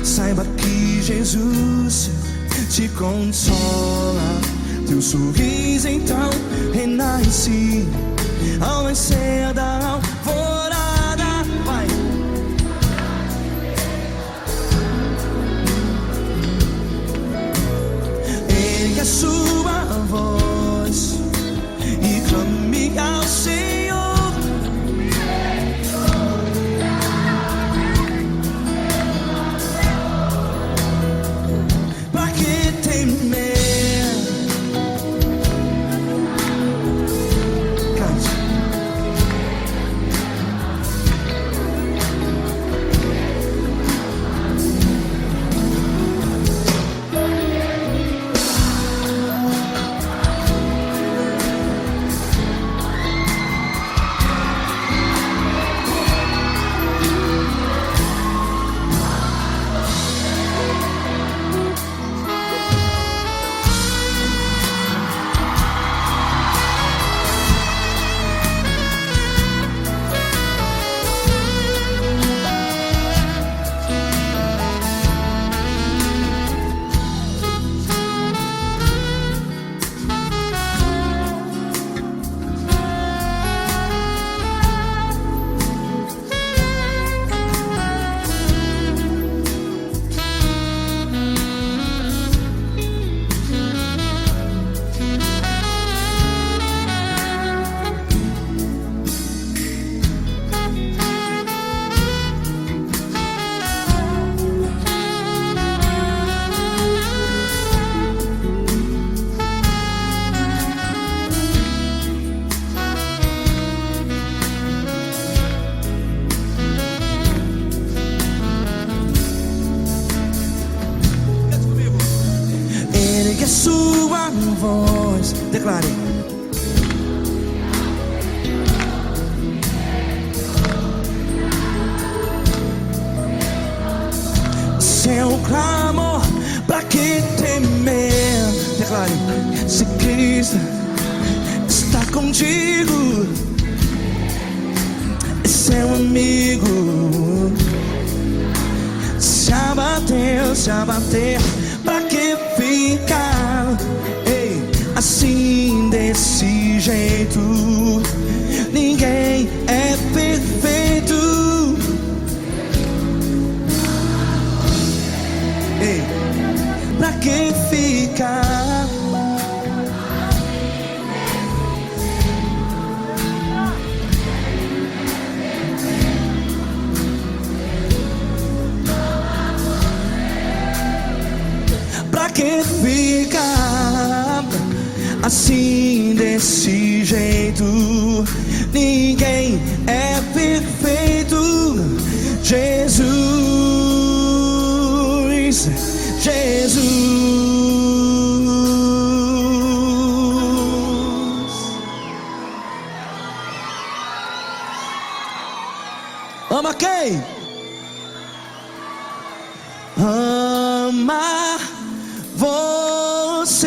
Saiba que Jesus te consola, teu sorriso então renasce ao nascer da alvorada. Vai. Ergue a sua voz e clame ao Senhor. A sua voz, declare. Seu clamor, pra que temer? Declare. Se Cristo está contigo, é seu amigo. Se abater, pra que ficar, ei, assim desse jeito? Ninguém é perfeito. Ei, pra que ficar? Pra que ficar assim desse jeito? Ninguém é perfeito, Jesus, Jesus. Ama quem? Ama você.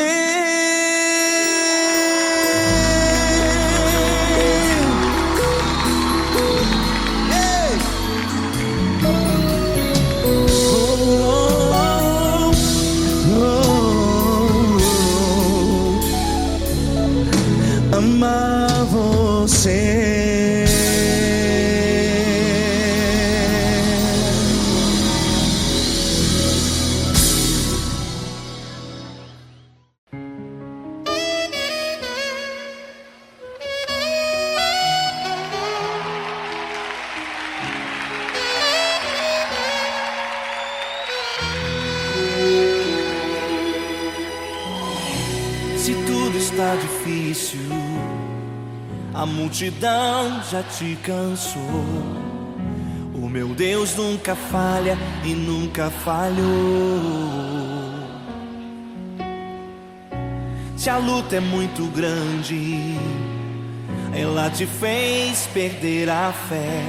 Ei! Amar você. Se tudo está difícil, a multidão já te cansou. O meu Deus nunca falha e nunca falhou. Se a luta é muito grande, ela te fez perder a fé.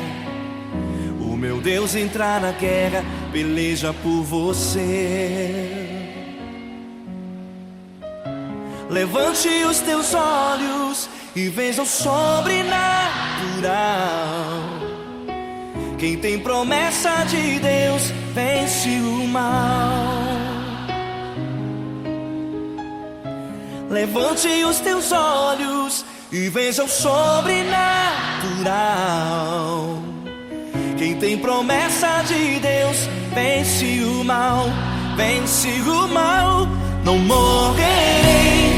O meu Deus entra na guerra, peleja por você. Levante os teus olhos e veja o sobrenatural. Quem tem promessa de Deus vence o mal. Levante os teus olhos e veja o sobrenatural. Quem tem promessa de Deus vence o mal, vence o mal. Não morrerei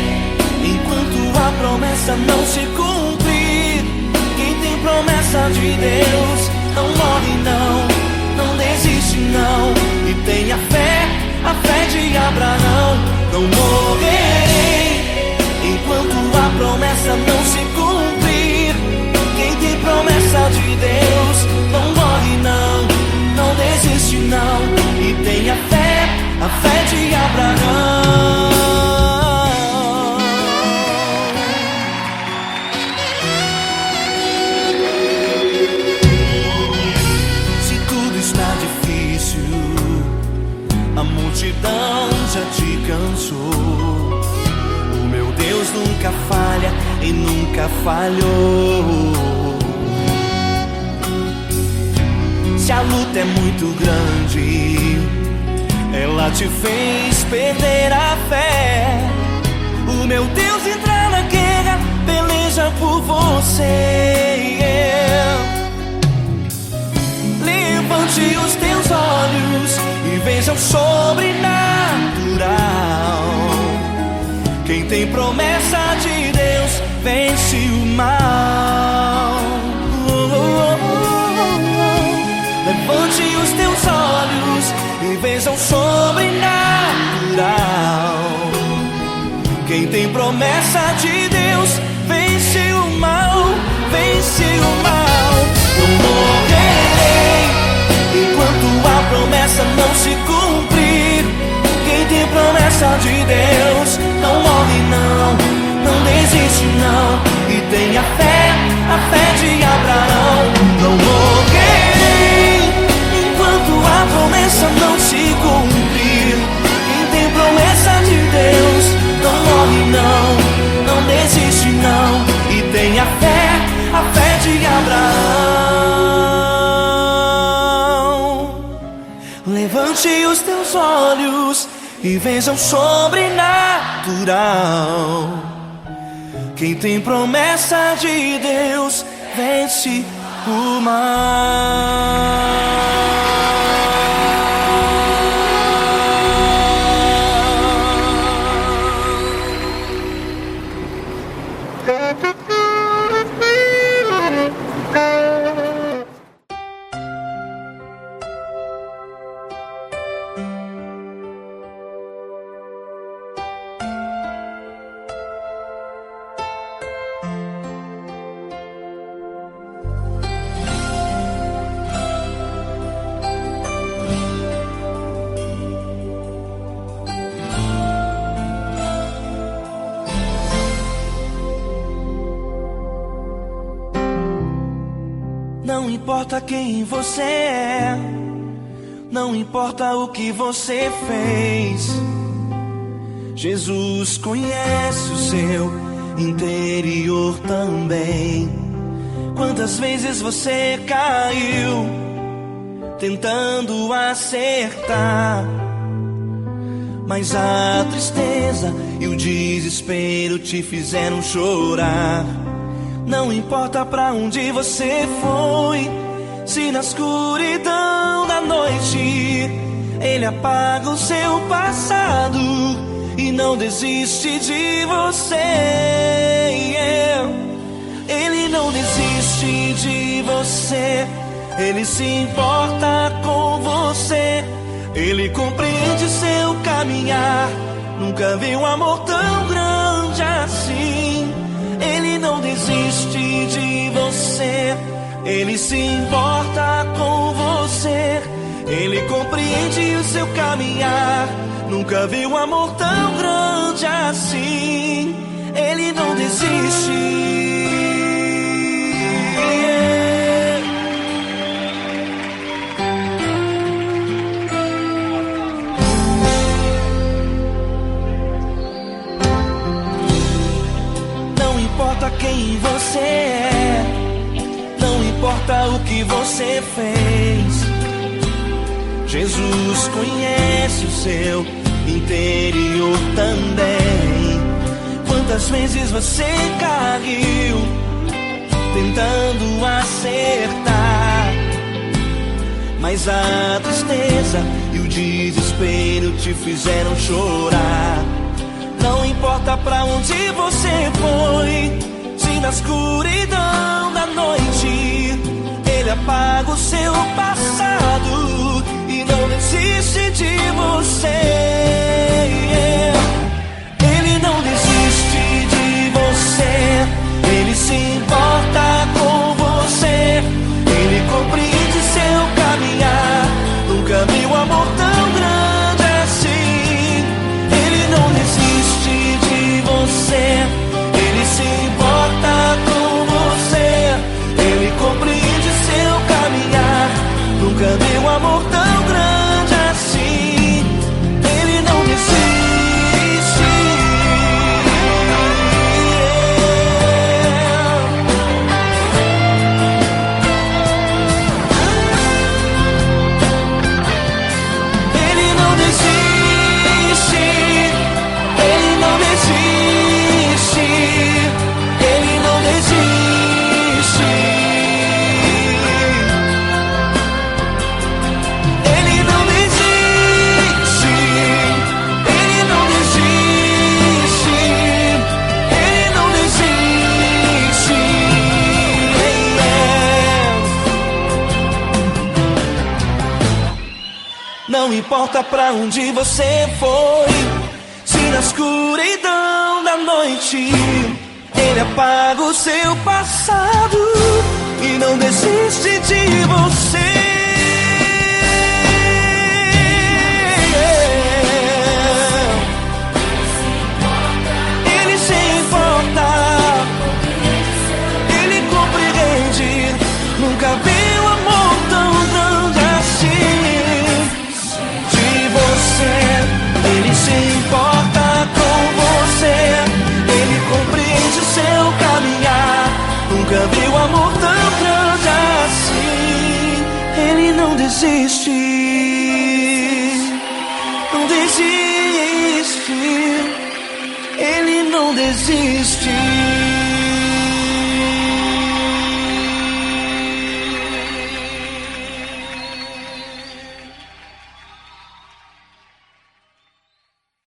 enquanto a promessa não se cumprir. Quem tem promessa de Deus não morre não, não desiste não. E tenha fé, a fé de Abraão. Não morrerei enquanto a promessa não se cumprir. Quem tem promessa de Deus não morre não, não desiste não. E tenha fé, a fé de Abraão. Se tudo está difícil, a multidão já te cansou. O meu Deus nunca falha e nunca falhou. Se a luta é muito grande, ela te fez perder a fé. O meu Deus entra na guerra, peleja por você. Levante os teus olhos e veja o sobrenatural. Quem tem promessa de Deus vence o mal. Levante os teus olhos e veja o sobrenatural. Quem tem promessa de Deus vence o mal, vence o mal. Não morrerei enquanto a promessa não se cumprir. Quem tem promessa de Deus não morre não, não desiste não. E tenha fé, a fé de Abraão. Não morrerei enquanto a promessa não se cumprir. Quem tem promessa de Deus não morre não, não desiste não. E tenha fé, a fé de Abraão. Levante os teus olhos e veja o sobrenatural. Quem tem promessa de Deus vence o mal. importa quem você é, não importa o que você fez, Jesus conhece o seu interior também. Quantas vezes você caiu tentando acertar, mas a tristeza e o desespero te fizeram chorar. Não importa pra onde você foi, se na escuridão da noite Ele apaga o seu passado e não desiste de você. Ele não desiste de você, Ele se importa com você, Ele compreende seu caminhar. Nunca vi um amor tão grande assim. Ele não desiste de você, Ele se importa com você, Ele compreende o seu caminhar. Nunca vi um amor tão grande assim. Ele não desiste. Não importa quem você é, não importa o que você fez, Jesus conhece o seu interior também. Quantas vezes você caiu tentando acertar, mas a tristeza e o desespero te fizeram chorar. Não importa pra onde você foi, se na escuridão da noite Ele apaga o seu passado e não desiste de você. Ele não desiste de você, Ele se importa com você, Ele compreende seu caminhar. Nunca vi um amor tão grande assim. Ele não desiste de você, Ele se importa com você, Ele compreende seu caminhar. Nunca vi um amor tão grande assim. Ele não desiste. Ele não desiste. Ele não desiste. Ele não desiste. Ele não desiste. Ele não desiste. Ele não desiste. Não importa pra onde você foi, se na escuridão da noite Ele apaga o seu passado e não desiste de você. Ele se importa, Ele compreende. Nunca vi um amor tão grande assim. De você, Ele se importa com você, Ele compreende o seu caminhar. Nunca vi um amor tão grande assim. Ele não desiste, não desiste. Ele não desiste.